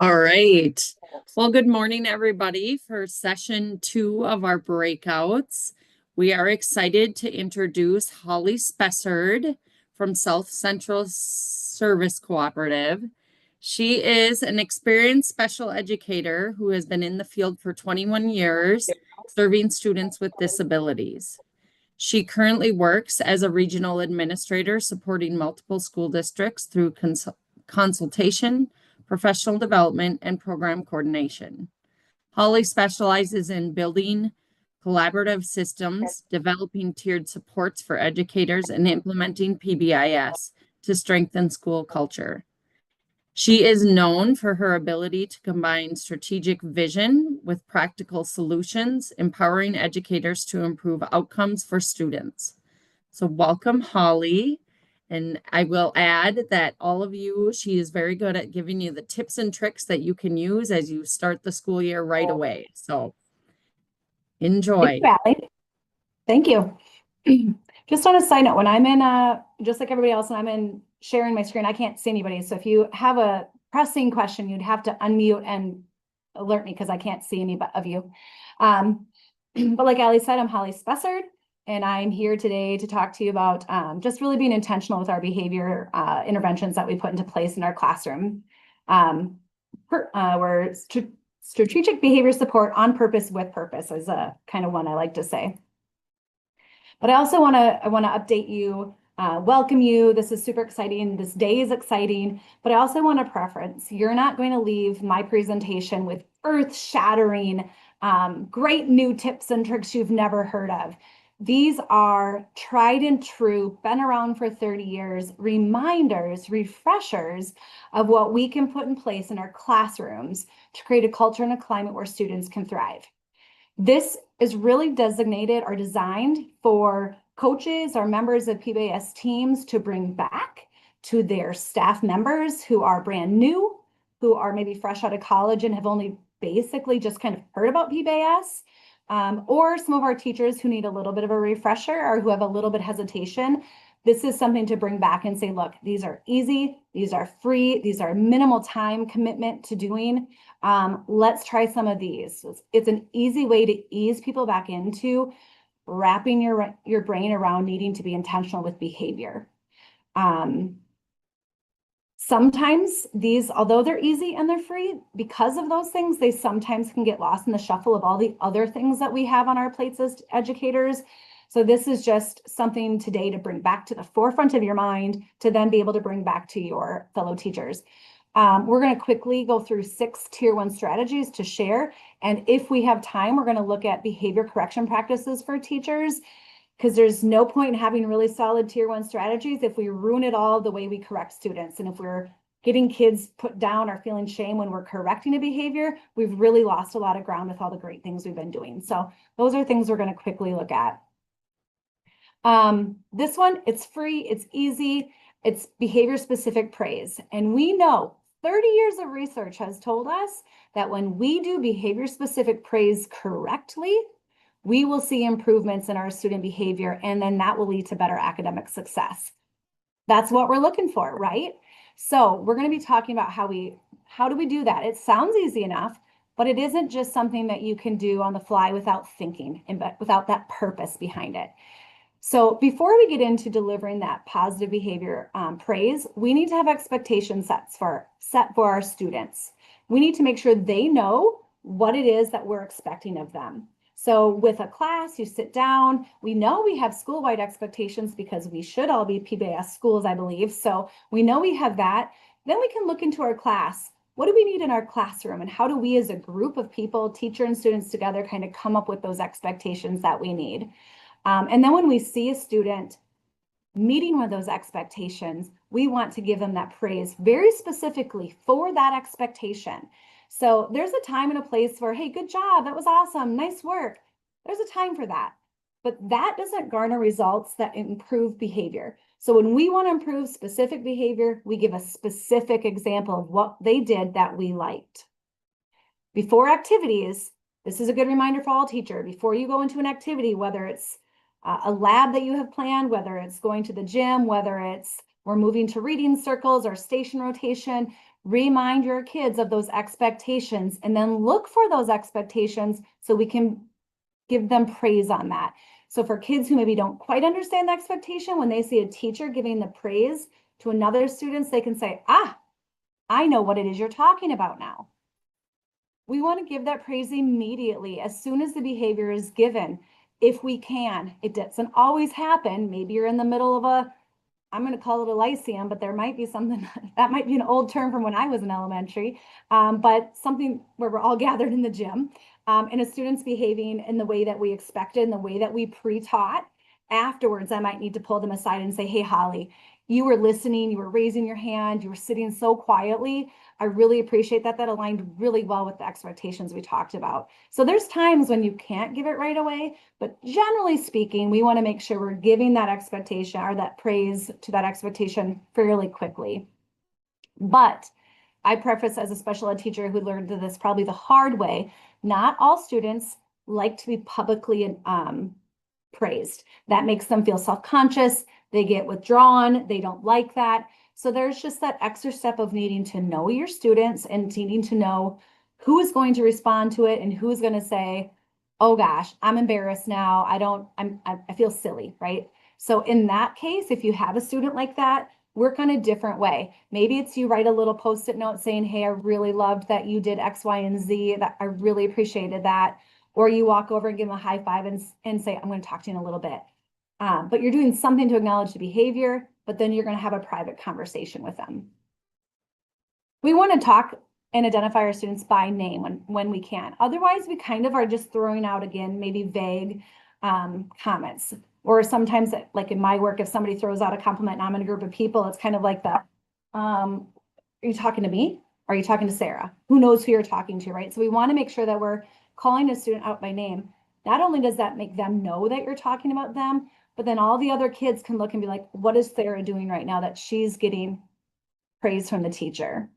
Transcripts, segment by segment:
All right. Well, good morning, everybody, for session 2 of our breakouts. We are excited to introduce Holly Spessard from South Central Service Cooperative. She is an experienced special educator who has been in the field for 21 years, serving students with disabilities. She currently works as a regional administrator supporting multiple school districts through consultation, professional development, and program coordination. Holly specializes in building collaborative systems, developing tiered supports for educators, and implementing PBIS to strengthen school culture. She is known for her ability to combine strategic vision with practical solutions, empowering educators to improve outcomes for students. So welcome, Holly. And I will add that all of you, she is very good at giving you the tips and tricks that you can use as you start the school year right away. So Thank enjoy. you, Allie. Thank you. Just on a side note, when I'm in, just like everybody else, when I'm in sharing my screen, I can't see anybody. So if you have a pressing question, you'd have to unmute and alert me because I can't see any of you. But like Allie said, I'm Holly Spessard, and I'm here today to talk to you about just really being intentional with our behavior interventions that we put into place in our classroom. We're strategic behavior support on purpose with purpose is a kind of one I like to say. But I also want to update you, welcome you. This is super exciting. This day is exciting, but I also want to preference. You're not going to leave my presentation with earth-shattering, great new tips and tricks you've never heard of. These are tried and true, been around for 30 years, reminders, refreshers of what we can put in place in our classrooms to create a culture and a climate where students can thrive. This is really designated or designed for coaches or members of PBIS teams to bring back to their staff members who are brand new, who are maybe fresh out of college and have only basically just kind of heard about PBIS, or some of our teachers who need a little bit of a refresher or who have a little bit hesitation. This is something to bring back and say, look, these are easy, these are free, these are minimal time commitment to doing. Let's try some of these. It's an easy way to ease people back into wrapping your brain around needing to be intentional with behavior. Sometimes these, although they're easy and they're free, because of those things, they sometimes can get lost in the shuffle of all the other things that we have on our plates as educators. So this is just something today to bring back to the forefront of your mind to then be able to bring back to your fellow teachers. We're going to quickly go through 6 tier 1 strategies to share. And if we have time, we're going to look at behavior correction practices for teachers, because there's no point in having really solid tier 1 strategies if we ruin it all the way we correct students. And if we're getting kids put down or feeling shame when we're correcting a behavior, we've really lost a lot of ground with all the great things we've been doing. So those are things we're going to quickly look at. This one, it's free, it's easy, it's behavior specific praise. And we know 30 years of research has told us that when we do behavior specific praise correctly, we will see improvements in our student behavior, and then that will lead to better academic success. That's what we're looking for, right? So we're going to be talking about how do we do that? It sounds easy enough, but it isn't just something that you can do on the fly without thinking and without that purpose behind it. So before we get into delivering that positive behavior praise, we need to have expectation set for our students. We need to make sure they know what it is that we're expecting of them. So with a class, you sit down, we know we have school-wide expectations because we should all be PBIS schools, I believe. So we know we have that. Then we can look into our class. What do we need in our classroom? And how do we as a group of people, teacher and students together, kind of come up with those expectations that we need? And then when we see a student meeting with those expectations, we want to give them that praise very specifically for that expectation. So there's a time and a place where, hey, good job, that was awesome, nice work. There's a time for that, but that doesn't garner results that improve behavior. So when we want to improve specific behavior, we give a specific example of what they did that we liked. Before activities, this is a good reminder for all teachers, before you go into an activity, whether it's a lab that you have planned, whether it's going to the gym, whether it's we're moving to reading circles or station rotation, Remind your kids of those expectations and then look for those expectations so we can give them praise on that. So for kids who maybe don't quite understand the expectation, when they see a teacher giving the praise to another students, they can say, ah, I know what it is you're talking about now. We want to give that praise immediately as soon as the behavior is given, if we can. It doesn't always happen. Maybe you're in the middle of I'm going to call it a lyceum, but there might be something that might be an old term from when I was in elementary, but something where we're all gathered in the gym, and a student's behaving in the way that we expected, in the way that we pre-taught. Afterwards, I might need to pull them aside and say, hey, Holly, you were listening, you were raising your hand, you were sitting so quietly. I really appreciate that. That aligned really well with the expectations we talked about. So there's times when you can't give it right away, but generally speaking, we want to make sure we're giving that expectation or that praise to that expectation fairly quickly. But I preface as a special ed teacher who learned this probably the hard way, not all students like to be publicly praised. That makes them feel self-conscious. They get withdrawn. They don't like that. So there's just that extra step of needing to know your students and needing to know who is going to respond to it and who is going to say, oh gosh, I'm embarrassed now. I feel silly, right? So in that case, if you have a student like that, work on a different way. Maybe it's you write a little post-it note saying, hey, I really loved that you did X, Y, and Z. That I really appreciated that. Or you walk over and give them a high five and say, I'm going to talk to you in a little bit. But you're doing something to acknowledge the behavior, but then you're going to have a private conversation with them. We want to talk and identify our students by name when we can. Otherwise, we kind of are just throwing out, again, maybe vague comments. Or sometimes, like in my work, if somebody throws out a compliment and I'm in a group of people, it's kind of like that. Are you talking to me? Are you talking to Sarah? Who knows who you're talking to, right? So we want to make sure that we're calling a student out by name. Not only does that make them know that you're talking about them, but then all the other kids can look and be like, what is Sarah doing right now that she's getting praise from the teacher?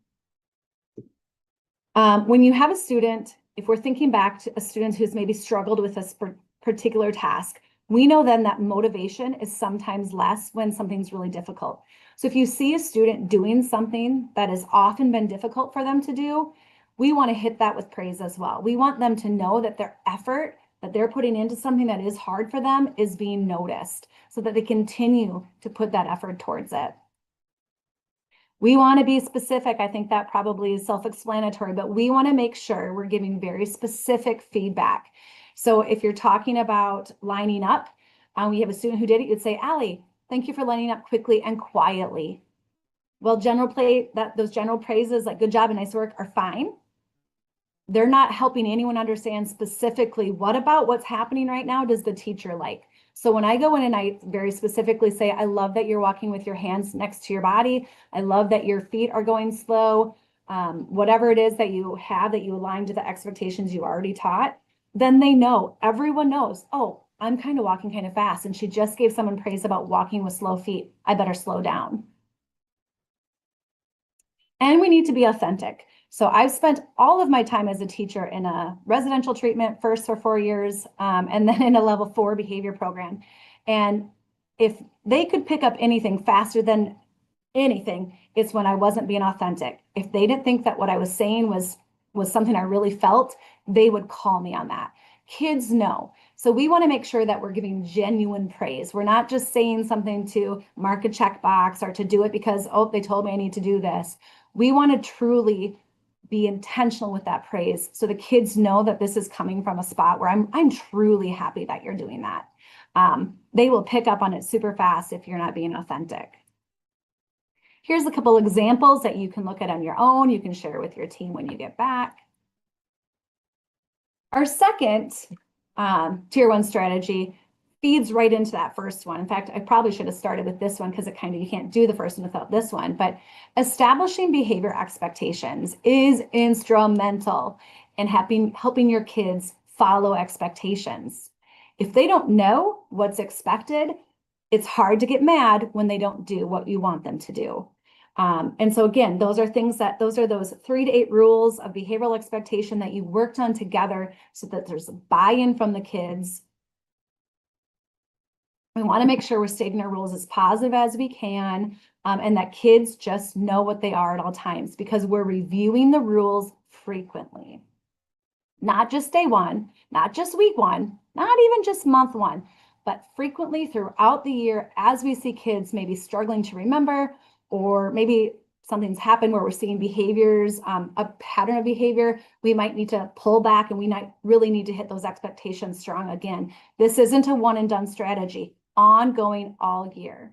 When you have a student, if we're thinking back to a student who's maybe struggled with a particular task, we know then that motivation is sometimes less when something's really difficult. So if you see a student doing something that has often been difficult for them to do, we want to hit that with praise as well. We want them to know that their effort that they're putting into something that is hard for them is being noticed so that they continue to put that effort towards it. We want to be specific. I think that probably is self-explanatory, but we want to make sure we're giving very specific feedback. So if you're talking about lining up, we have a student who did it, you'd say, Allie, thank you for lining up quickly and quietly. Well, those general praises like good job and nice work are fine. They're not helping anyone understand specifically what about what's happening right now does the teacher like. So when I go in and I very specifically say, I love that you're walking with your hands next to your body. I love that your feet are going slow. Whatever it is that you have that you align to the expectations you already taught, then they know, everyone knows, oh, I'm kind of walking kind of fast. And she just gave someone praise about walking with slow feet. I better slow down. And we need to be authentic. So I've spent all of my time as a teacher in a residential treatment, first for 4 years, and then in a level 4 behavior program. And if they could pick up anything faster than anything, it's when I wasn't being authentic. If they didn't think that what I was saying was something I really felt, they would call me on that. Kids know. So we want to make sure that we're giving genuine praise. We're not just saying something to mark a checkbox or to do it because, oh, they told me I need to do this. We want to truly be intentional with that praise so the kids know that this is coming from a spot where I'm truly happy that you're doing that. They will pick up on it super fast if you're not being authentic. Here's a couple examples that you can look at on your own. You can share with your team when you get back. Our second tier 1 strategy feeds right into that first one. In fact, I probably should have started with this one because you can't do the first one without this one, but establishing behavior expectations is instrumental in helping your kids follow expectations. If they don't know what's expected, it's hard to get mad when they don't do what you want them to do. And so again, those are those 3 to 8 rules of behavioral expectation that you worked on together so that there's buy-in from the kids. We want to make sure we're stating our rules as positive as we can, and that kids just know what they are at all times, because we're reviewing the rules frequently. Not just day one, not just week one, not even just month one, but frequently throughout the year as we see kids maybe struggling to remember, or maybe something's happened where we're seeing behaviors, a pattern of behavior, we might need to pull back, and we might really need to hit those expectations strong again. This isn't a one and done strategy, ongoing all year.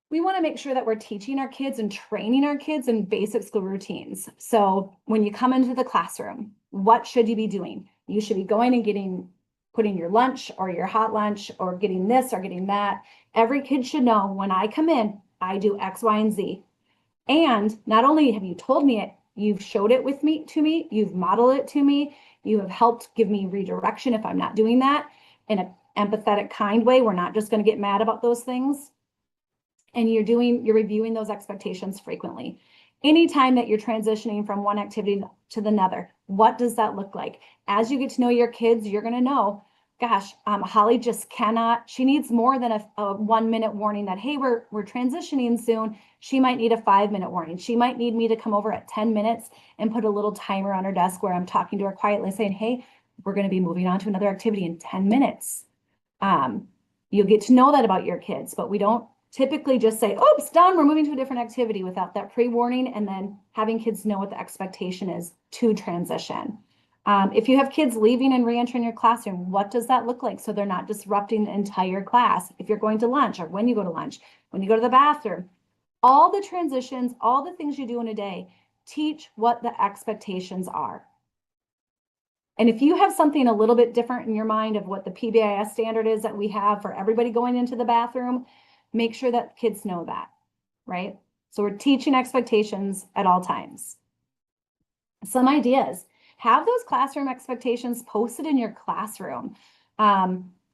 We want to make sure that we're teaching our kids and training our kids in basic school routines. So when you come into the classroom, what should you be doing? You should be going and putting your lunch or your hot lunch, or getting this or getting that. Every kid should know, when I come in, I do X, Y, and Z. And not only have you told me it, you've showed it to me, you've modeled it to me, you have helped give me redirection if I'm not doing that in an empathetic, kind way. We're not just going to get mad about those things. And you're reviewing those expectations frequently. Anytime that you're transitioning from one activity to another, what does that look like? As you get to know your kids, you're going to know, gosh, Holly just cannot, she needs more than a 1 minute warning that, hey, we're transitioning soon. She might need a 5 minute warning. She might need me to come over at 10 minutes and put a little timer on her desk where I'm talking to her quietly saying, hey, we're going to be moving on to another activity in 10 minutes. You'll get to know that about your kids, but we don't typically just say, oops, done, we're moving to a different activity, without that pre-warning, and then having kids know what the expectation is to transition. If you have kids leaving and re-entering your classroom, what does that look like so they're not disrupting the entire class? If you're going to lunch, or when you go to lunch, when you go to the bathroom, all the transitions, all the things you do in a day, teach what the expectations are. And if you have something a little bit different in your mind of what the PBIS standard is that we have for everybody going into the bathroom, make sure that kids know that, right? So we're teaching expectations at all times. Some ideas: have those classroom expectations posted in your classroom.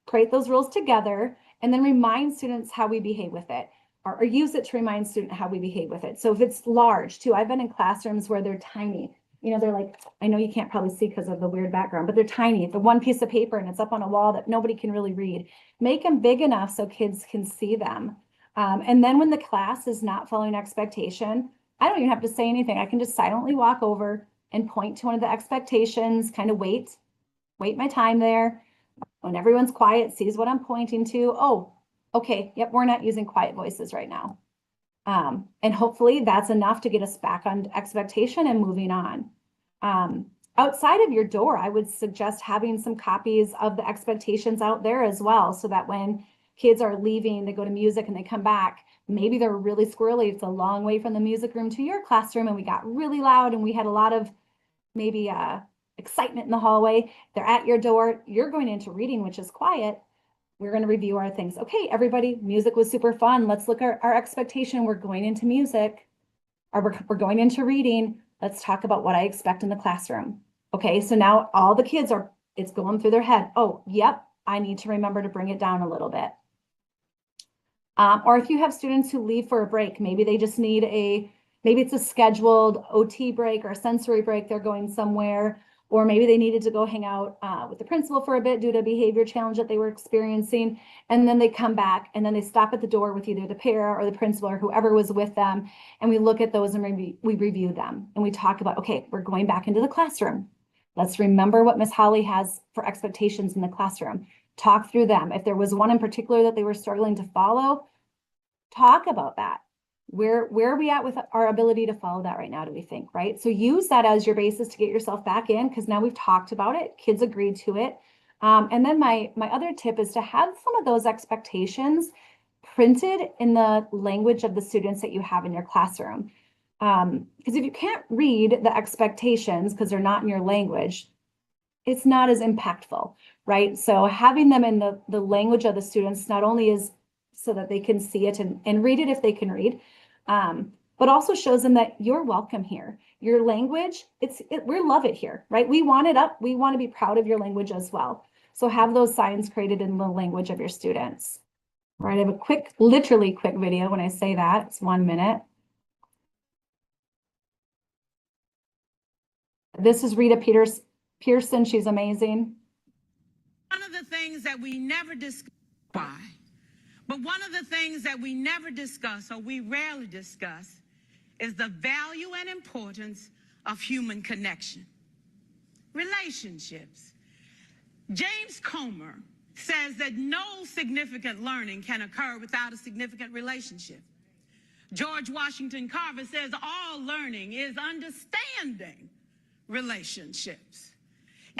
Create those rules together, and then remind students how we behave with it, or use it to remind students how we behave with it. So if it's large too, I've been in classrooms where they're tiny. They're like, I know you can't probably see because of the weird background, but they're tiny. The one piece of paper, and it's up on a wall that nobody can really read. Make them big enough so kids can see them. And then when the class is not following expectation, I don't even have to say anything. I can just silently walk over and point to one of the expectations, kind of wait my time there. When everyone's quiet, sees what I'm pointing to. Oh, okay, yep, we're not using quiet voices right now. And hopefully that's enough to get us back on expectation and moving on. Outside of your door, I would suggest having some copies of the expectations out there as well, so that when kids are leaving, they go to music and they come back, maybe they're really squirrely. It's a long way from the music room to your classroom, and we got really loud and we had a lot of maybe excitement in the hallway. They're at your door, you're going into reading, which is quiet. We're going to review our things. Okay, everybody, music was super fun. Let's look at our expectation. We're going into music, or we're going into reading. Let's talk about what I expect in the classroom. Okay, so now all the kids it's going through their head. Oh, yep, I need to remember to bring it down a little bit. Or if you have students who leave for a break, maybe they just need maybe it's a scheduled OT break or a sensory break. They're going somewhere, or maybe they needed to go hang out with the principal for a bit due to a behavior challenge that they were experiencing. And then they come back, and then they stop at the door with either the para or the principal or whoever was with them. And we look at those and we review them, and we talk about, okay, we're going back into the classroom. Let's remember what Miss Holly has for expectations in the classroom. Talk through them. If there was one in particular that they were struggling to follow, talk about that. Where are we at with our ability to follow that right now, do we think, right? So use that as your basis to get yourself back in, because now we've talked about it, kids agreed to it. And then my other tip is to have some of those expectations printed in the language of the students that you have in your classroom. Because if you can't read the expectations because they're not in your language, it's not as impactful, right? So having them in the language of the students not only is so that they can see it and read it if they can read, but also shows them that you're welcome here. Your language, we love it here, right? We want it up. We want to be proud of your language as well. So have those signs created in the language of your students. All right, I have a literally quick video. When I say that, it's 1 minute. This is Rita Pearson. She's amazing. One of the things that we never discuss, why? But one of the things that we never discuss, or we rarely discuss, is the value and importance of human connection. Relationships. James Comer says that no significant learning can occur without a significant relationship. George Washington Carver says all learning is understanding relationships.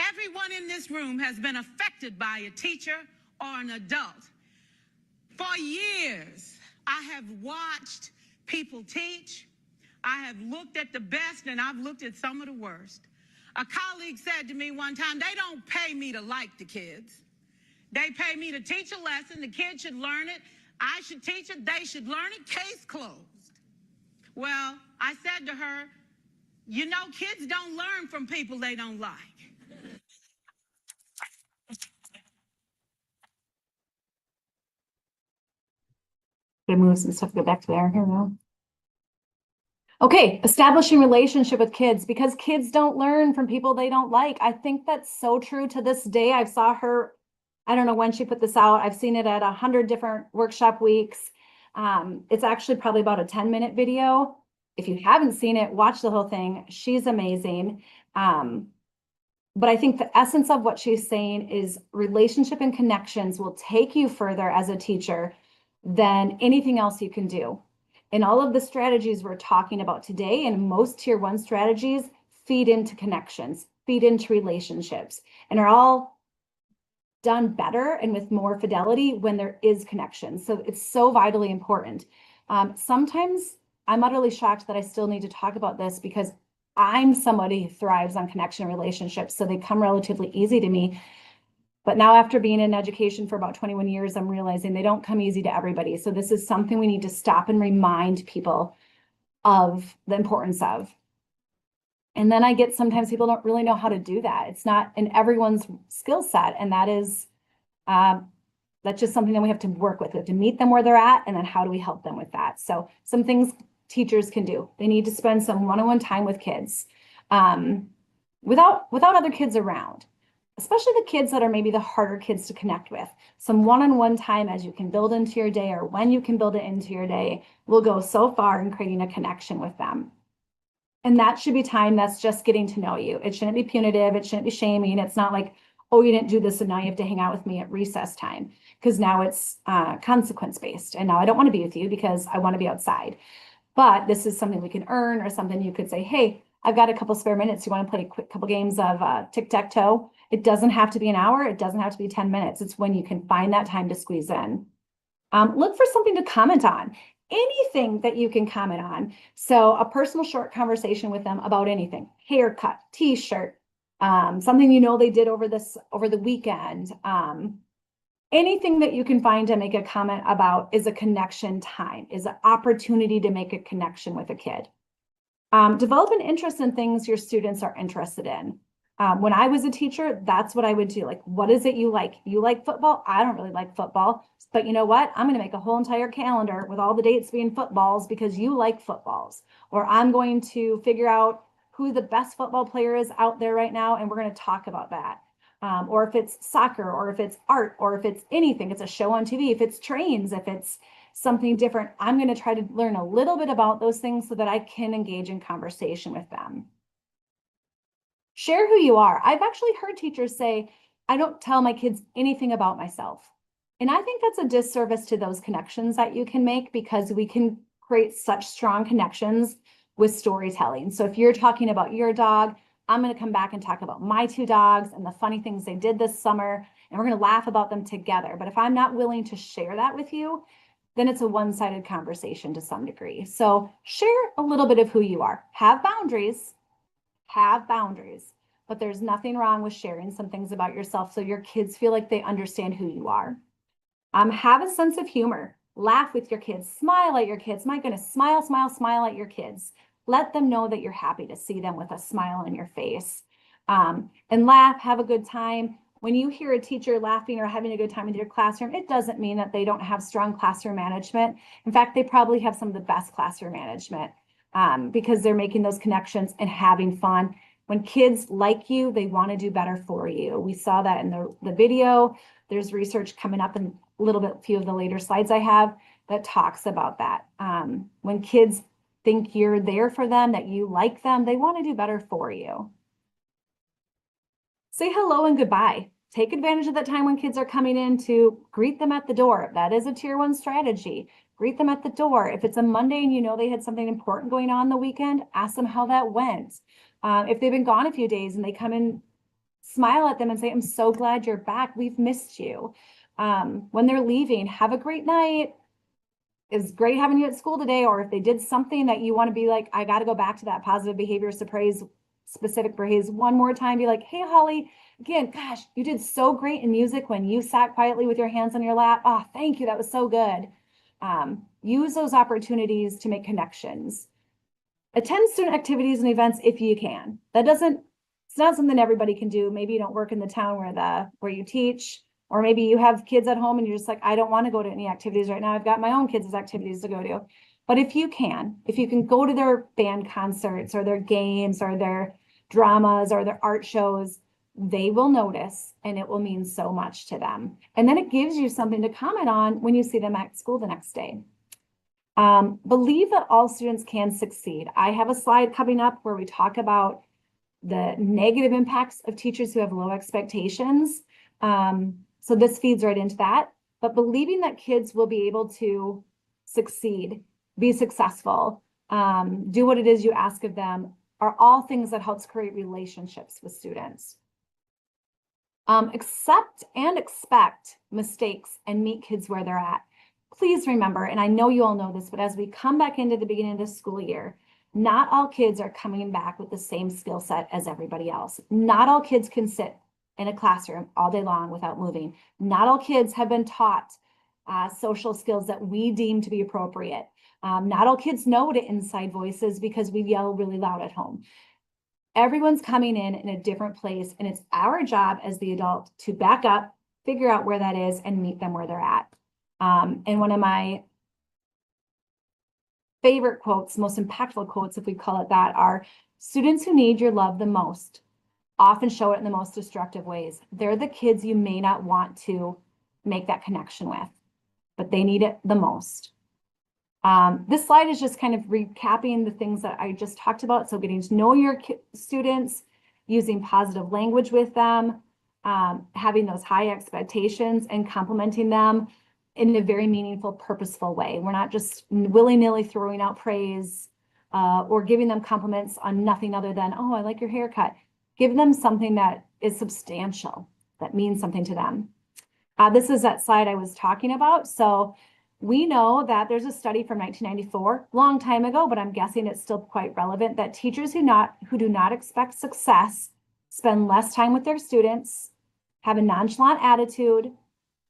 Everyone in this room has been affected by a teacher or an adult. For years, I have watched people teach. I have looked at the best and I've looked at some of the worst. A colleague said to me one time, they don't pay me to like the kids. They pay me to teach a lesson. The kids should learn it. I should teach it. They should learn it. Case closed. Well, I said to her, you know, kids don't learn from people they don't like. It moves and stuff. Go back to there. Here we go. Okay, establishing relationship with kids, because kids don't learn from people they don't like. I think that's so true to this day. I saw her, I don't know when she put this out. I've seen it at 100 different workshop weeks. It's actually probably about a 10-minute video. If you haven't seen it, watch the whole thing. She's amazing. But I think the essence of what she's saying is relationship and connections will take you further as a teacher than anything else you can do. And all of the strategies we're talking about today, and most tier 1 strategies, feed into connections, feed into relationships, and are all done better and with more fidelity when there is connection. So it's so vitally important. Sometimes I'm utterly shocked that I still need to talk about this, because I'm somebody who thrives on connection and relationships, so they come relatively easy to me. But now, after being in education for about 21 years, I'm realizing they don't come easy to everybody. So this is something we need to stop and remind people of the importance of. And then I get sometimes people don't really know how to do that. It's not in everyone's skill set. And that is, that's just something that we have to work with. We have to meet them where they're at. And then how do we help them with that? So some things teachers can do. They need to spend some one-on-one time with kids without other kids around, especially the kids that are maybe the harder kids to connect with. Some one-on-one time as you can build into your day, or when you can build it into your day, will go so far in creating a connection with them. And that should be time that's just getting to know you. It shouldn't be punitive. It shouldn't be shaming. It's not like, oh, you didn't do this, and now you have to hang out with me at recess time, because now it's consequence-based. And now I don't want to be with you because I want to be outside. But this is something we can earn, or something you could say, hey, I've got a couple spare minutes. You want to play a quick couple games of tic-tac-toe? It doesn't have to be an hour. It doesn't have to be 10 minutes. It's when you can find that time to squeeze in. Look for something to comment on. Anything that you can comment on. So a personal short conversation with them about anything, haircut, t-shirt, something you know they did over the weekend. Anything that you can find to make a comment about is a connection time, is an opportunity to make a connection with a kid. Develop an interest in things your students are interested in. When I was a teacher, that's what I would do. Like, what is it you like? You like football? I don't really like football, but you know what? I'm going to make a whole entire calendar with all the dates being footballs because you like footballs. Or I'm going to figure out who the best football player is out there right now, and we're going to talk about that. Or if it's soccer, or if it's art, or if it's anything, it's a show on TV, if it's trains, if it's something different, I'm going to try to learn a little bit about those things so that I can engage in conversation with them. Share who you are. I've actually heard teachers say, I don't tell my kids anything about myself. And I think that's a disservice to those connections that you can make, because we can create such strong connections with storytelling. So if you're talking about your dog, I'm going to come back and talk about my 2 dogs and the funny things they did this summer, and we're going to laugh about them together. But if I'm not willing to share that with you, then it's a one-sided conversation to some degree. So share a little bit of who you are. Have boundaries, but there's nothing wrong with sharing some things about yourself so your kids feel like they understand who you are. Have a sense of humor. Laugh with your kids. Smile at your kids. My goodness, smile, smile, smile at your kids. Let them know that you're happy to see them with a smile on your face. And laugh, have a good time. When you hear a teacher laughing or having a good time in your classroom, it doesn't mean that they don't have strong classroom management. In fact, they probably have some of the best classroom management because they're making those connections and having fun. When kids like you, they want to do better for you. We saw that in the video. There's research coming up in a little bit, few of the later slides I have that talks about that. When kids think you're there for them, that you like them, they want to do better for you. Say hello and goodbye. Take advantage of that time when kids are coming in to greet them at the door. That is a tier 1 strategy. Greet them at the door. If it's a Monday and you know they had something important going on the weekend, ask them how that went. If they've been gone a few days and they come in, smile at them and say, I'm so glad you're back. We've missed you. When they're leaving, have a great night. It's great having you at school today. Or if they did something that you want to be like, I got to go back to that positive behavior specific praise one more time, be like, hey, Holly, again, gosh, you did so great in music when you sat quietly with your hands on your lap. Oh, thank you. That was so good. Use those opportunities to make connections. Attend student activities and events if you can. It's not something everybody can do. Maybe you don't work in the town where you teach, or maybe you have kids at home and you're just like, I don't want to go to any activities right now. I've got my own kids' activities to go to. But if you can go to their band concerts or their games or their dramas or their art shows, they will notice and it will mean so much to them. And then it gives you something to comment on when you see them at school the next day. Believe that all students can succeed. I have a slide coming up where we talk about the negative impacts of teachers who have low expectations. So this feeds right into that. But believing that kids will be able to succeed, be successful, do what it is you ask of them are all things that helps create relationships with students. Accept and expect mistakes and meet kids where they're at. Please remember, and I know you all know this, but as we come back into the beginning of the school year, not all kids are coming back with the same skill set as everybody else. Not all kids can sit in a classroom all day long without moving. Not all kids have been taught social skills that we deem to be appropriate. Not all kids know to inside voices because we yell really loud at home. Everyone's coming in a different place, and it's our job as the adult to back up, figure out where that is, and meet them where they're at. And one of my favorite quotes, most impactful quotes, if we call it that, are students who need your love the most often show it in the most destructive ways. They're the kids you may not want to make that connection with, but they need it the most. This slide is just kind of recapping the things that I just talked about. So getting to know your students, using positive language with them, having those high expectations and complimenting them in a very meaningful, purposeful way. We're not just willy-nilly throwing out praise or giving them compliments on nothing other than, oh, I like your haircut. Give them something that is substantial, that means something to them. This is that slide I was talking about. So we know that there's a study from 1994, long time ago, but I'm guessing it's still quite relevant, that teachers who do not expect success spend less time with their students, have a nonchalant attitude,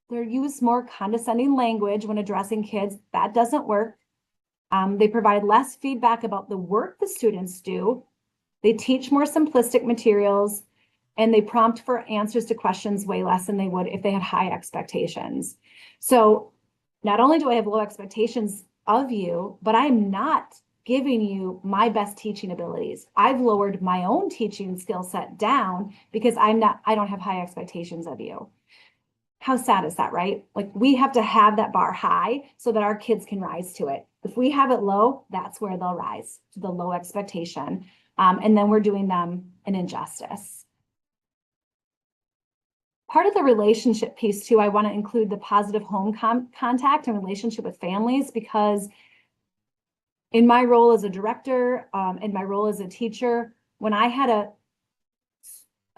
they use more condescending language when addressing kids. That doesn't work. They provide less feedback about the work the students do. They teach more simplistic materials, and they prompt for answers to questions way less than they would if they had high expectations. So not only do I have low expectations of you, but I'm not giving you my best teaching abilities. I've lowered my own teaching skill set down because I don't have high expectations of you. How sad is that, right? Like, we have to have that bar high so that our kids can rise to it. If we have it low, that's where they'll rise, to the low expectation. And then we're doing them an injustice. Part of the relationship piece too, I want to include the positive home contact and relationship with families, because in my role as a director, in my role as a teacher, when I had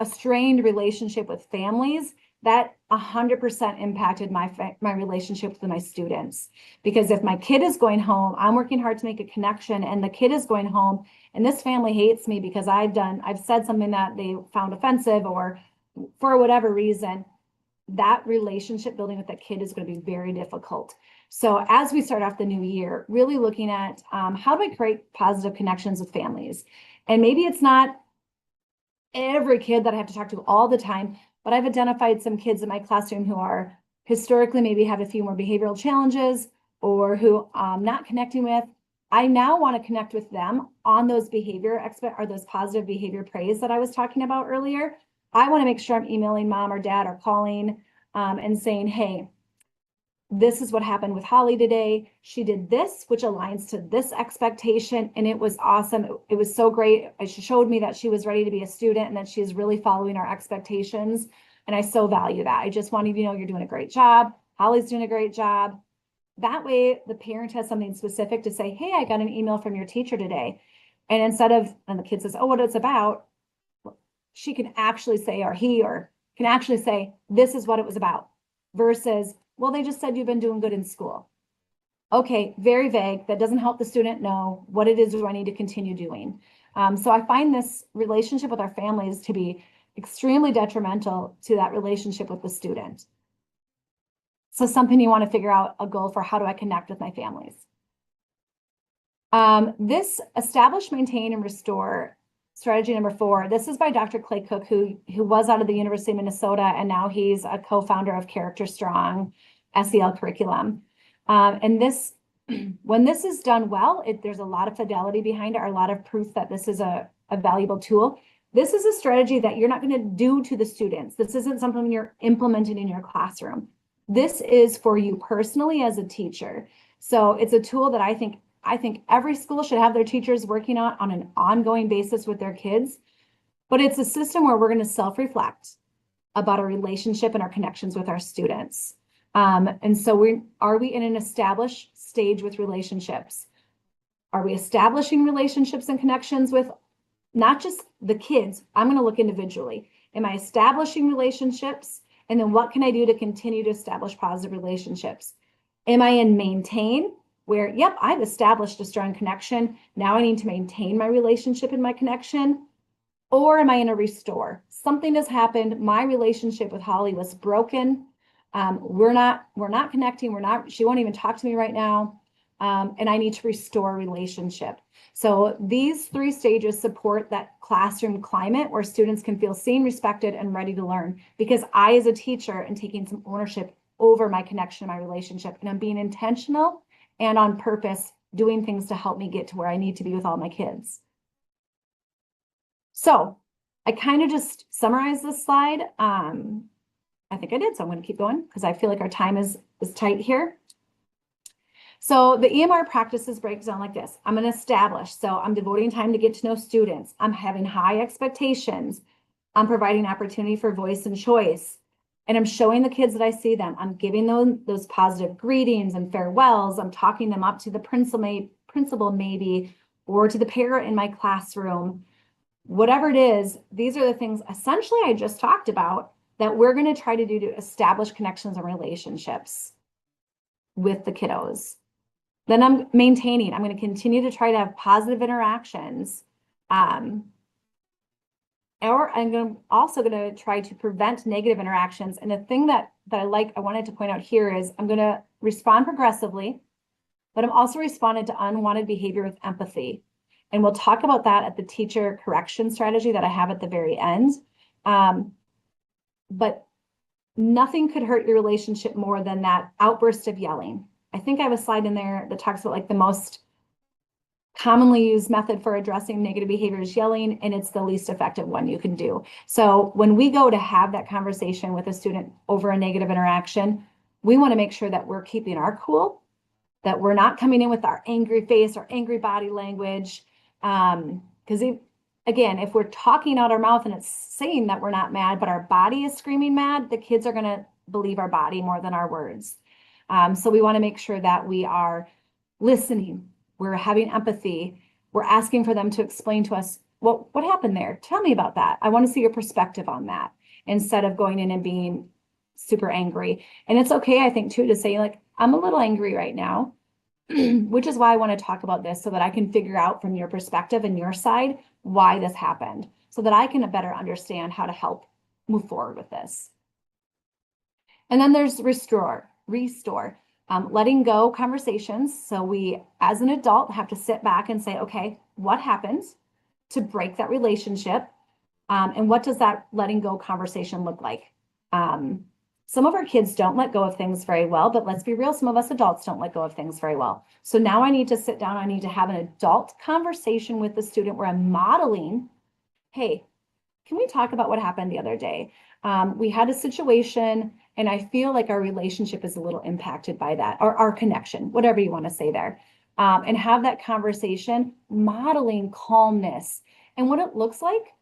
a strained relationship with families, that 100% impacted my relationship with my students. Because if my kid is going home, I'm working hard to make a connection, and the kid is going home and this family hates me because I've said something that they found offensive or for whatever reason, that relationship building with that kid is going to be very difficult. So as we start off the new year, really looking at how do I create positive connections with families? And maybe it's not every kid that I have to talk to all the time, but I've identified some kids in my classroom who are historically maybe have a few more behavioral challenges or who I'm not connecting with. I now want to connect with them on those those positive behavior praise that I was talking about earlier. I want to make sure I'm emailing mom or dad or calling and saying, hey, this is what happened with Holly today. She did this, which aligns to this expectation. And it was awesome. It was so great. She showed me that she was ready to be a student and that she is really following our expectations. And I so value that. I just wanted you to know you're doing a great job. Holly's doing a great job. That way the parent has something specific to say, hey, I got an email from your teacher today. And instead of, and the kid says, oh, what it's about, she can actually say, or he or can actually say, this is what it was about, versus, well, they just said you've been doing good in school. Okay, very vague. That doesn't help the student know what it is I need to continue doing. So I find this relationship with our families to be extremely detrimental to that relationship with the student. So something you want to figure out a goal for, how do I connect with my families? This establish, maintain, and restore strategy number 4. This is by Dr. Clay Cook, who was out of the University of Minnesota, and now he's a co-founder of Character Strong SEL curriculum. And this, when this is done well, there's a lot of fidelity behind it, or a lot of proof that this is a valuable tool. This is a strategy that you're not going to do to the students. This isn't something you're implementing in your classroom. This is for you personally as a teacher. So it's a tool that I think every school should have their teachers working on an ongoing basis with their kids. But it's a system where we're going to self-reflect about our relationship and our connections with our students. And so are we in an established stage with relationships? Are we establishing relationships and connections with not just the kids? I'm going to look individually. Am I establishing relationships? And then what can I do to continue to establish positive relationships? Am I in maintain, where, yep, I've established a strong connection. Now I need to maintain my relationship and my connection. Or am I in a restore? Something has happened. My relationship with Holly was broken. We're not connecting. She won't even talk to me right now. And I need to restore a relationship. So these 3 stages support that classroom climate where students can feel seen, respected, and ready to learn, because I, as a teacher, am taking some ownership over my connection, my relationship, and I'm being intentional and on purpose doing things to help me get to where I need to be with all my kids. So I kind of just summarized this slide. I think I did, so I'm going to keep going because I feel like our time is tight here. So the EMR practices breaks down like this. I'm going to establish. So I'm devoting time to get to know students. I'm having high expectations. I'm providing opportunity for voice and choice. And I'm showing the kids that I see them. I'm giving them those positive greetings and farewells. I'm talking them up to the principal maybe, or to the parent in my classroom. Whatever it is, these are the things essentially I just talked about that we're going to try to do to establish connections and relationships with the kiddos. Then I'm maintaining. I'm going to continue to try to have positive interactions. Or I'm also going to try to prevent negative interactions. And the thing that I wanted to point out here is I'm going to respond progressively, but I'm also responding to unwanted behavior with empathy. And we'll talk about that at the teacher correction strategy that I have at the very end. But nothing could hurt your relationship more than that outburst of yelling. I think I have a slide in there that talks about like the most commonly used method for addressing negative behavior is yelling, and it's the least effective one you can do. So when we go to have that conversation with a student over a negative interaction, we want to make sure that we're keeping our cool, that we're not coming in with our angry face or angry body language. Because again, if we're talking out our mouth and it's saying that we're not mad, but our body is screaming mad, the kids are going to believe our body more than our words. So we want to make sure that we are listening. We're having empathy. We're asking for them to explain to us, what happened there? Tell me about that. I want to see your perspective on that, instead of going in and being super angry. And it's okay, I think, too, to say, like, I'm a little angry right now, which is why I want to talk about this, so that I can figure out from your perspective and your side why this happened, so that I can better understand how to help move forward with this. And then there's restore. Letting go conversations. So we, as an adult, have to sit back and say, okay, what happens to break that relationship? And what does that letting go conversation look like? Some of our kids don't let go of things very well, but let's be real, some of us adults don't let go of things very well. So now I need to sit down, I need to have an adult conversation with the student where I'm modeling, hey, can we talk about what happened the other day? We had a situation and I feel like our relationship is a little impacted by that, or our connection, whatever you want to say there. And have that conversation, modeling calmness and what it looks like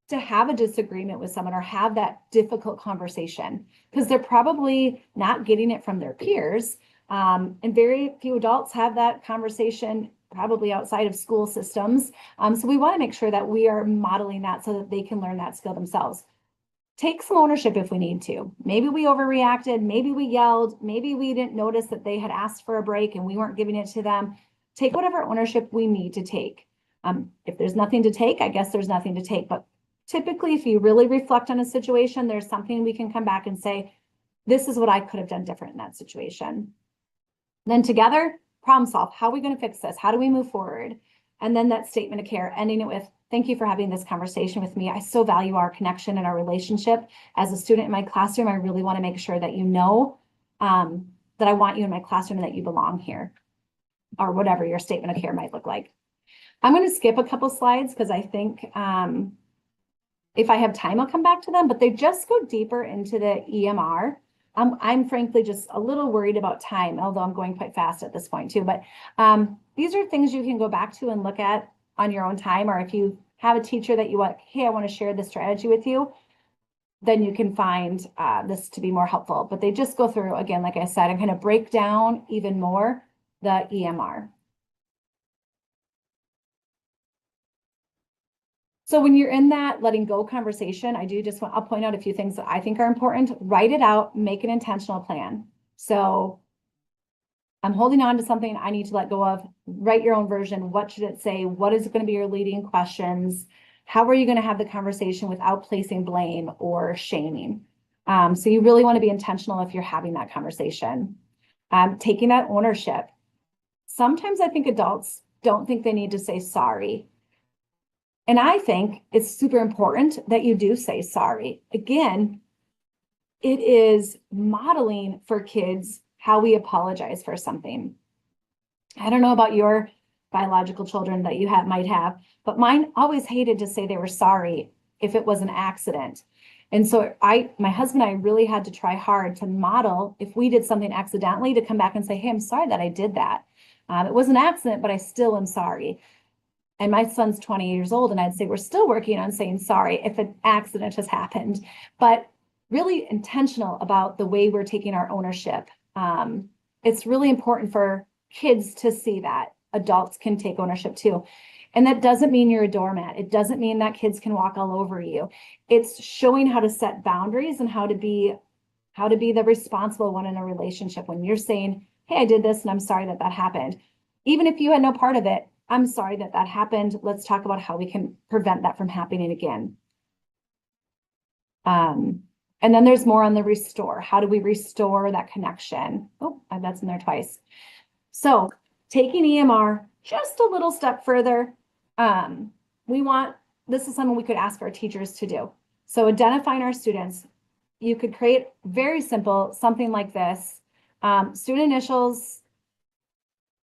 to have a disagreement with someone or have that difficult conversation, because they're probably not getting it from their peers. And very few adults have that conversation probably outside of school systems. So we want to make sure that we are modeling that so that they can learn that skill themselves. Take some ownership if we need to. Maybe we overreacted, maybe we yelled, maybe we didn't notice that they had asked for a break and we weren't giving it to them. Take whatever ownership we need to take. If there's nothing to take, I guess there's nothing to take. But typically, if you really reflect on a situation, there's something we can come back and say, this is what I could have done different in that situation. Then together, problem solve. How are we going to fix this? How do we move forward? And then that statement of care, ending it with, thank you for having this conversation with me. I so value our connection and our relationship. As a student in my classroom, I really want to make sure that you know that I want you in my classroom and that you belong here, or whatever your statement of care might look like. I'm going to skip a couple slides because I think if I have time, I'll come back to them, but they just go deeper into the EMR. I'm frankly just a little worried about time, although I'm going quite fast at this point too. But these are things you can go back to and look at on your own time, or if you have a teacher that you want, hey, I want to share this strategy with you, then you can find this to be more helpful. But they just go through, again, like I said, and kind of break down even more the EMR. So when you're in that letting go conversation, I'll point out a few things that I think are important. Write it out, make an intentional plan. So I'm holding on to something I need to let go of. Write your own version. What should it say? What is going to be your leading questions? How are you going to have the conversation without placing blame or shaming? So you really want to be intentional if you're having that conversation. Taking that ownership. Sometimes I think adults don't think they need to say sorry. And I think it's super important that you do say sorry. Again, it is modeling for kids how we apologize for something. I don't know about your biological children that you might have, but mine always hated to say they were sorry if it was an accident. And so my husband and I really had to try hard to model, if we did something accidentally, to come back and say, hey, I'm sorry that I did that. It was an accident, but I still am sorry. And my son's 20 years old, and I'd say we're still working on saying sorry if an accident has happened, but really intentional about the way we're taking our ownership. It's really important for kids to see that adults can take ownership too. And that doesn't mean you're a doormat. It doesn't mean that kids can walk all over you. It's showing how to set boundaries and how to be the responsible one in a relationship. When you're saying, hey, I did this and I'm sorry that that happened. Even if you had no part of it, I'm sorry that that happened. Let's talk about how we can prevent that from happening again. And then there's more on the restore. How do we restore that connection? Oh, that's in there twice. So taking EMR just a little step further, this is something we could ask our teachers to do. So identifying our students, you could create very simple, something like this. Student initials,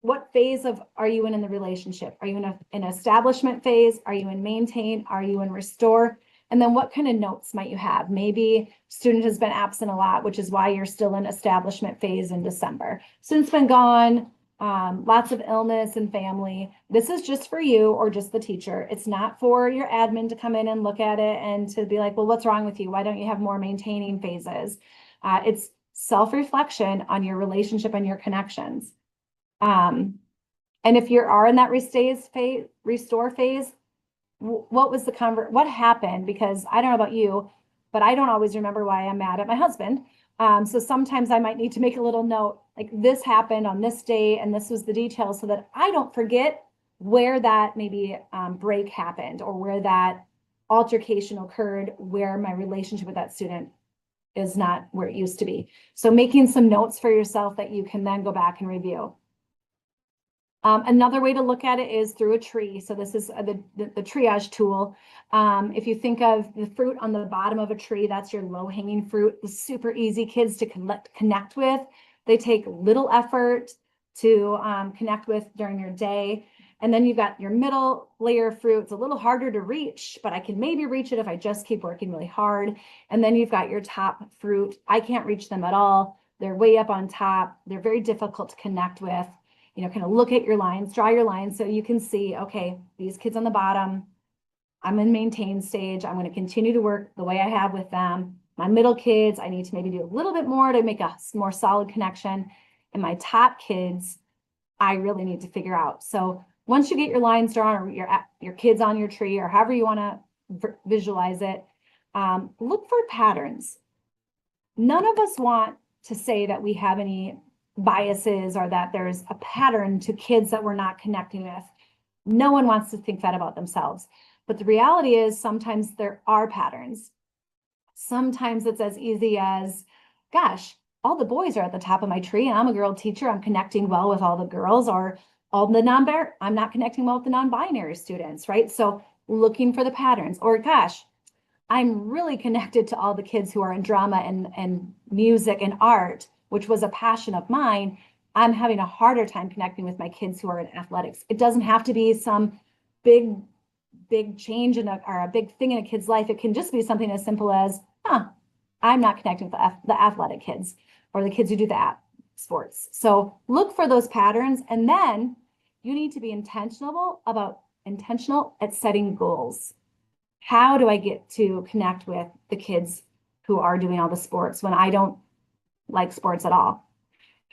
what phase are you in the relationship? Are you in an establishment phase? Are you in maintain? Are you in restore? And then what kind of notes might you have? Maybe student has been absent a lot, which is why you're still in establishment phase in December. Student's been gone, lots of illness and family. This is just for you or just the teacher. It's not for your admin to come in and look at it and to be like, well, what's wrong with you? Why don't you have more maintaining phases? It's self-reflection on your relationship and your connections. And if you are in that restore phase, what happened? Because I don't know about you, but I don't always remember why I'm mad at my husband. So sometimes I might need to make a little note, like this happened on this day, and this was the details, so that I don't forget where that maybe break happened or where that altercation occurred, where my relationship with that student is not where it used to be. So making some notes for yourself that you can then go back and review. Another way to look at it is through a tree. So this is the triage tool. If you think of the fruit on the bottom of a tree, that's your low hanging fruit, the super easy kids to connect with. They take little effort to connect with during your day. And then you've got your middle layer of fruit. It's a little harder to reach, but I can maybe reach it if I just keep working really hard. And then you've got your top fruit. I can't reach them at all. They're way up on top. They're very difficult to connect with. Kind of look at your lines, draw your lines so you can see, okay, these kids on the bottom, I'm in maintain stage. I'm going to continue to work the way I have with them. My middle kids, I need to maybe do a little bit more to make a more solid connection. And my top kids, I really need to figure out. So once you get your lines drawn, or your kids on your tree, or however you want to visualize it, look for patterns. None of us want to say that we have any biases or that there's a pattern to kids that we're not connecting with. No one wants to think that about themselves. But the reality is sometimes there are patterns. Sometimes it's as easy as, gosh, all the boys are at the top of my tree and I'm a girl teacher. I'm connecting well with all the girls, or all the I'm not connecting well with the non-binary students, right? So looking for the patterns, or gosh, I'm really connected to all the kids who are in drama and music and art, which was a passion of mine. I'm having a harder time connecting with my kids who are in athletics. It doesn't have to be some big change or a big thing in a kid's life. It can just be something as simple as, I'm not connecting with the athletic kids or the kids who do the sports. So look for those patterns, and then you need to be intentional at setting goals. How do I get to connect with the kids who are doing all the sports when I don't like sports at all?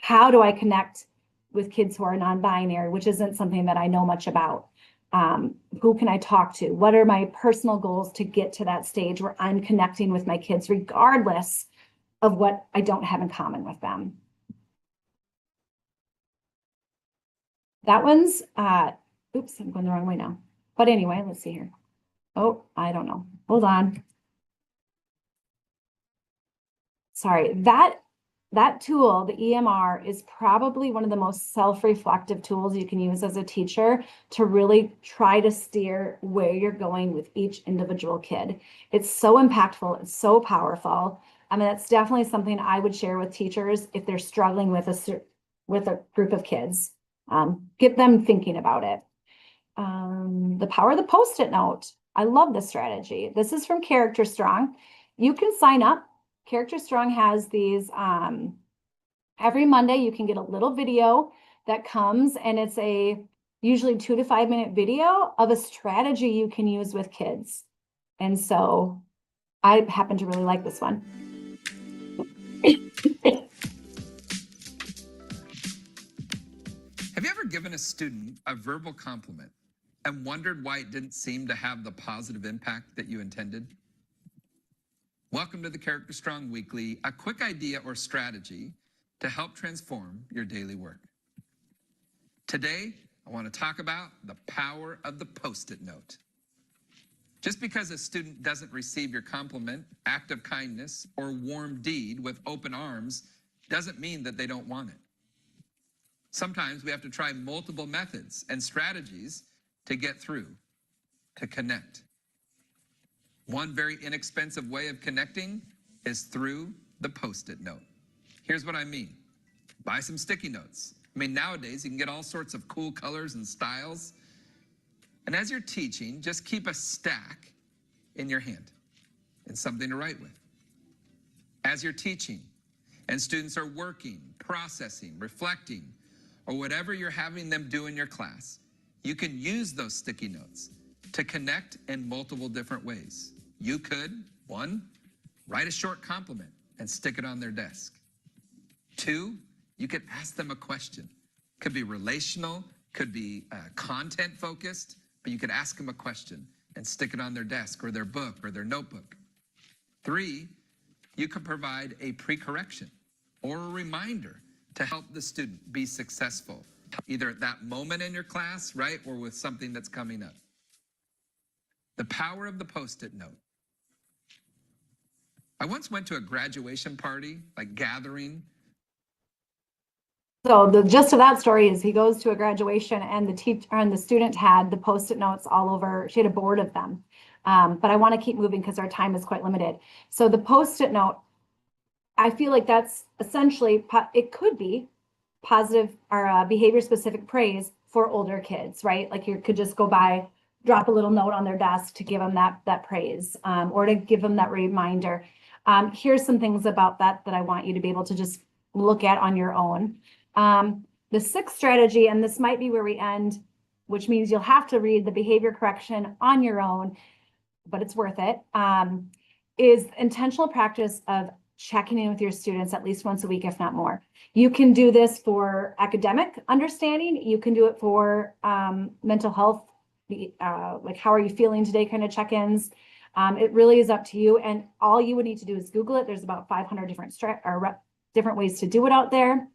How do I connect with kids who are non-binary, which isn't something that I know much about? Who can I talk to? What are my personal goals to get to that stage where I'm connecting with my kids, regardless of what I don't have in common with them? That one's, oops, I'm going the wrong way now. But anyway, let's see here. Oh, I don't know. Hold on. Sorry, that tool, the EMR, is probably one of the most self-reflective tools you can use as a teacher to really try to steer where you're going with each individual kid. It's so impactful. It's so powerful. I mean, that's definitely something I would share with teachers if they're struggling with a group of kids. Get them thinking about it. The power of the Post-it note. I love this strategy. This is from Character Strong. You can sign up. Character Strong has these, every Monday you can get a little video that comes, and it's a usually 2 to 5 minute video of a strategy you can use with kids. And so I happen to really like this one. Have you ever given a student a verbal compliment and wondered why it didn't seem to have the positive impact that you intended? Welcome to the Character Strong Weekly, a quick idea or strategy to help transform your daily work. Today, I want to talk about the power of the Post-it note. Just because a student doesn't receive your compliment, act of kindness, or warm deed with open arms doesn't mean that they don't want it. Sometimes we have to try multiple methods and strategies to get through, to connect. One very inexpensive way of connecting is through the Post-it note. Here's what I mean. Buy some sticky notes. I mean, nowadays you can get all sorts of cool colors and styles. And as you're teaching, just keep a stack in your hand and something to write with. As you're teaching and students are working, processing, reflecting, or whatever you're having them do in your class, you can use those sticky notes to connect in multiple different ways. You could, 1, write a short compliment and stick it on their desk. 2, you could ask them a question. Could be relational, could be content focused, but you could ask them a question and stick it on their desk or their book or their notebook. 3, you could provide a pre-correction or a reminder to help the student be successful, either at that moment in your class, right, or with something that's coming up. The power of the Post-it note. I once went to a graduation party, like gathering, So the gist of that story is he goes to a graduation and the teacher and the student had the Post-it notes all over. She had a board of them. But I want to keep moving because our time is quite limited. So the Post-it note, I feel like that's essentially, it could be positive or behavior specific praise for older kids, right? Like you could just go by, drop a little note on their desk to give them that praise, or to give them that reminder. Here's some things about that I want you to be able to just look at on your own. The sixth strategy, and this might be where we end, which means you'll have to read the behavior correction on your own, but it's worth it, is intentional practice of checking in with your students at least once a week, if not more. You can do this for academic understanding. You can do it for mental health, like how are you feeling today kind of check-ins. It really is up to you. And all you would need to do is Google it. There's about 500 different ways to do it out there.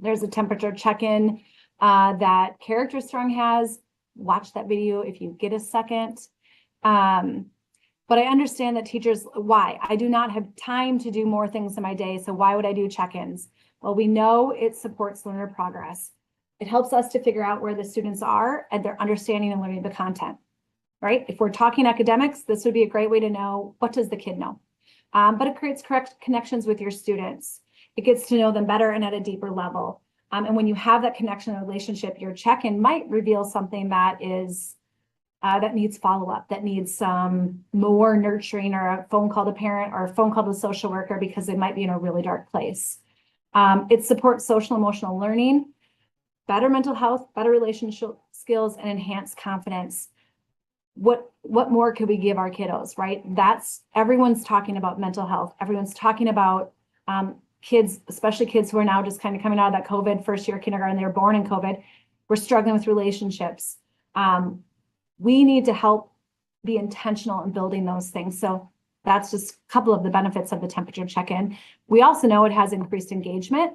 There's a temperature check-in that Character Strong has. Watch that video if you get a second. But I understand that teachers, why? I do not have time to do more things in my day, so why would I do check-ins? Well, we know it supports learner progress. It helps us to figure out where the students are and their understanding and learning the content, right? If we're talking academics, this would be a great way to know, what does the kid know? But it creates correct connections with your students. It gets to know them better and at a deeper level. And when you have that connection and relationship, your check-in might reveal something that is that needs follow-up, that needs some more nurturing, or a phone call to parent or a phone call to a social worker because they might be in a really dark place. It supports social emotional learning, better mental health, better relationship skills, and enhanced confidence. What more could we give our kiddos, right? Everyone's talking about mental health. Everyone's talking about kids, especially kids who are now just kind of coming out of that COVID first year kindergarten, they were born in COVID. We're struggling with relationships. We need to help be intentional in building those things. So that's just a couple of the benefits of the temperature check-in. We also know it has increased engagement.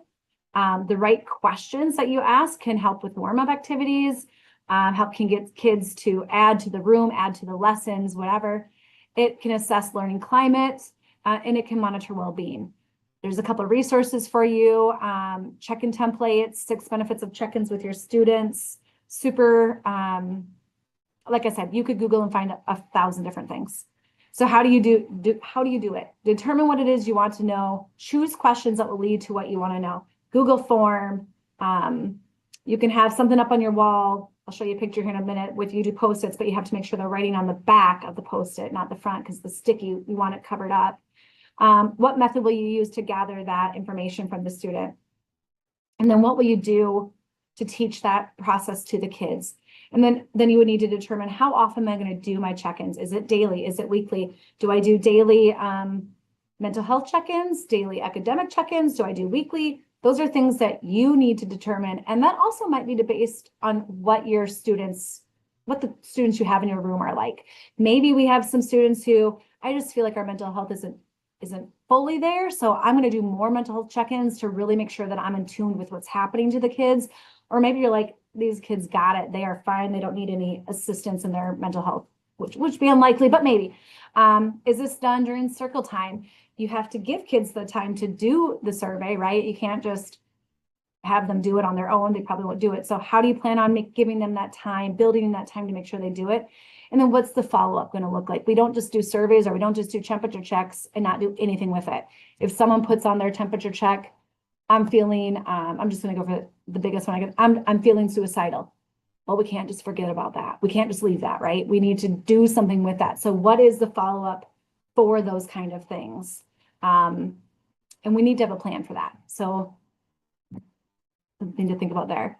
The right questions that you ask can help with warm-up activities, can get kids to add to the room, add to the lessons, whatever. It can assess learning climate, and it can monitor well-being. There's a couple of resources for you. Check-in templates, 6 benefits of check-ins with your students. Super, like I said, you could Google and find 1,000 different things. So how do you do it? Determine what it is you want to know. Choose questions that will lead to what you want to know. Google form. You can have something up on your wall. I'll show you a picture here in a minute with you do Post-its, but you have to make sure they're writing on the back of the Post-it, not the front, because the sticky, you want it covered up. What method will you use to gather that information from the student? And then what will you do to teach that process to the kids? And then you would need to determine, how often am I going to do my check-ins? Is it daily? Is it weekly? Do I do daily mental health check-ins, daily academic check-ins? Do I do weekly? Those are things that you need to determine. And that also might be based on what the students you have in your room are like. Maybe we have some students who, I just feel like our mental health isn't fully there. So I'm going to do more mental health check-ins to really make sure that I'm in tune with what's happening to the kids. Or maybe you're like, these kids got it. They are fine. They don't need any assistance in their mental health, which would be unlikely, but maybe. Is this done during circle time? You have to give kids the time to do the survey, right? You can't just have them do it on their own. They probably won't do it. So how do you plan on giving them that time, building in that time to make sure they do it? And then what's the follow-up going to look like? We don't just do surveys, or we don't just do temperature checks and not do anything with it. If someone puts on their temperature check, I'm feeling, I'm just going to go for the biggest one I get. I'm feeling suicidal. Well, we can't just forget about that. We can't just leave that, right? We need to do something with that. So what is the follow-up for those kind of things? And we need to have a plan for that. So something to think about there.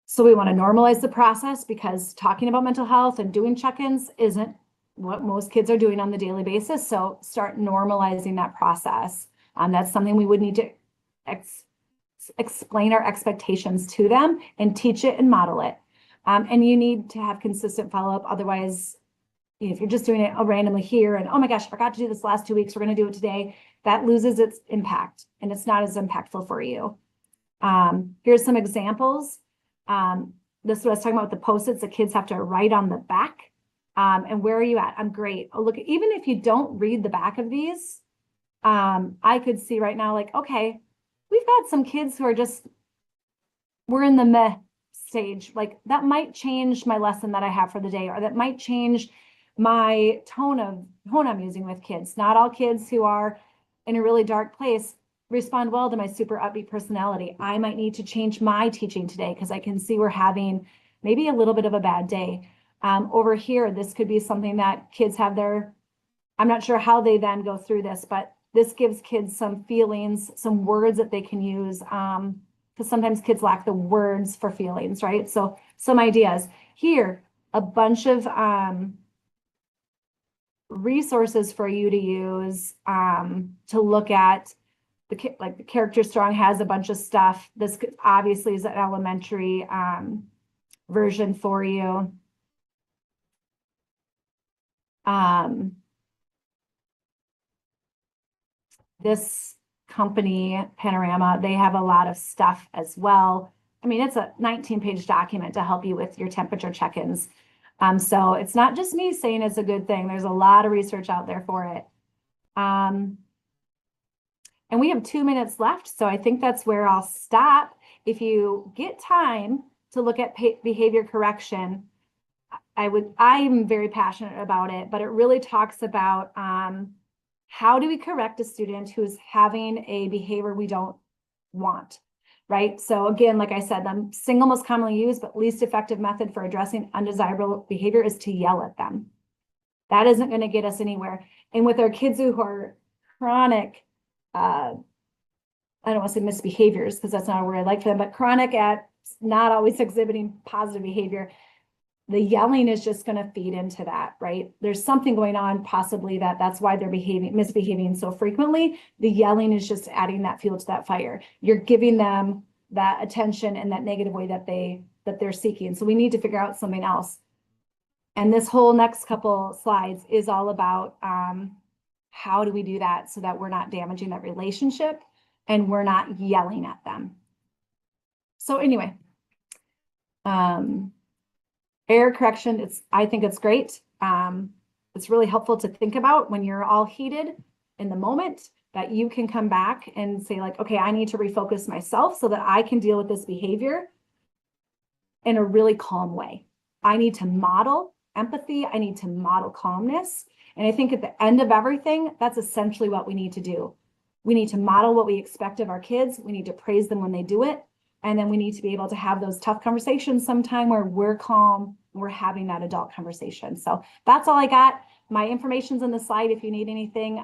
So we want to normalize the process, because talking about mental health and doing check-ins isn't what most kids are doing on the daily basis. So start normalizing that process. That's something we would need to explain our expectations to them and teach it and model it. And you need to have consistent follow-up. Otherwise, if you're just doing it randomly here and, oh my gosh, I forgot to do this last 2 weeks, we're going to do it today, that loses its impact and it's not as impactful for you. Here's some examples. This is what I was talking about with the Post-its. The kids have to write on the back. And where are you at? I'm great. Oh, look, even if you don't read the back of these, I could see right now, like, okay, we've got some kids who are just, we're in the meh stage. Like that might change my lesson that I have for the day, or that might change my tone I'm using with kids. Not all kids who are in a really dark place respond well to my super upbeat personality. I might need to change my teaching today because I can see we're having maybe a little bit of a bad day. Over here, this could be something that kids have I'm not sure how they then go through this, but this gives kids some feelings, some words that they can use. Because sometimes kids lack the words for feelings, right? So some ideas here, a bunch of resources for you to use to look at like the Character Strong has a bunch of stuff. This obviously is an elementary version for you. This company, Panorama, they have a lot of stuff as well. I mean, it's a 19-page document to help you with your temperature check-ins. So it's not just me saying it's a good thing. There's a lot of research out there for it. And we have 2 minutes left, so I think that's where I'll stop. If you get time to look at behavior correction, I'm very passionate about it, but it really talks about how do we correct a student who's having a behavior we don't want, right? So again, like I said, the single most commonly used but least effective method for addressing undesirable behavior is to yell at them. That isn't going to get us anywhere. And with our kids who are chronic, I don't want to say misbehaviors because that's not a word I like for them, but chronic at not always exhibiting positive behavior, the yelling is just going to feed into that, right? There's something going on, possibly that's why they're misbehaving so frequently. The yelling is just adding that fuel to that fire. You're giving them that attention in that negative way that they're seeking. So we need to figure out something else. And this whole next couple slides is all about how do we do that so that we're not damaging that relationship and we're not yelling at them. So anyway, error correction, I think it's great. It's really helpful to think about when you're all heated in the moment, that you can come back and say like, okay, I need to refocus myself so that I can deal with this behavior in a really calm way. I need to model empathy. I need to model calmness. And I think at the end of everything, that's essentially what we need to do. We need to model what we expect of our kids. We need to praise them when they do it. And then we need to be able to have those tough conversations sometime where we're calm, we're having that adult conversation. So that's all I got. My information's on the slide if you need anything.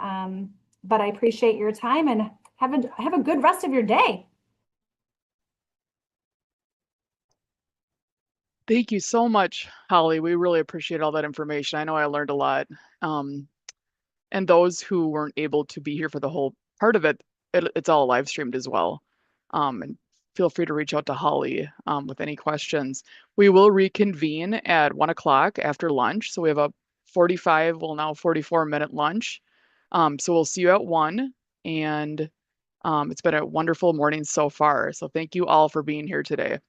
But I appreciate your time and have a good rest of your day. Thank you so much, Holly. We really appreciate all that information. I know I learned a lot. And those who weren't able to be here for the whole part of it, it's all live streamed as well. And feel free to reach out to Holly with any questions. We will reconvene at 1 o'clock after lunch. So we have a 44-minute lunch. So we'll see you at 1. And it's been a wonderful morning so far. So thank you all for being here today.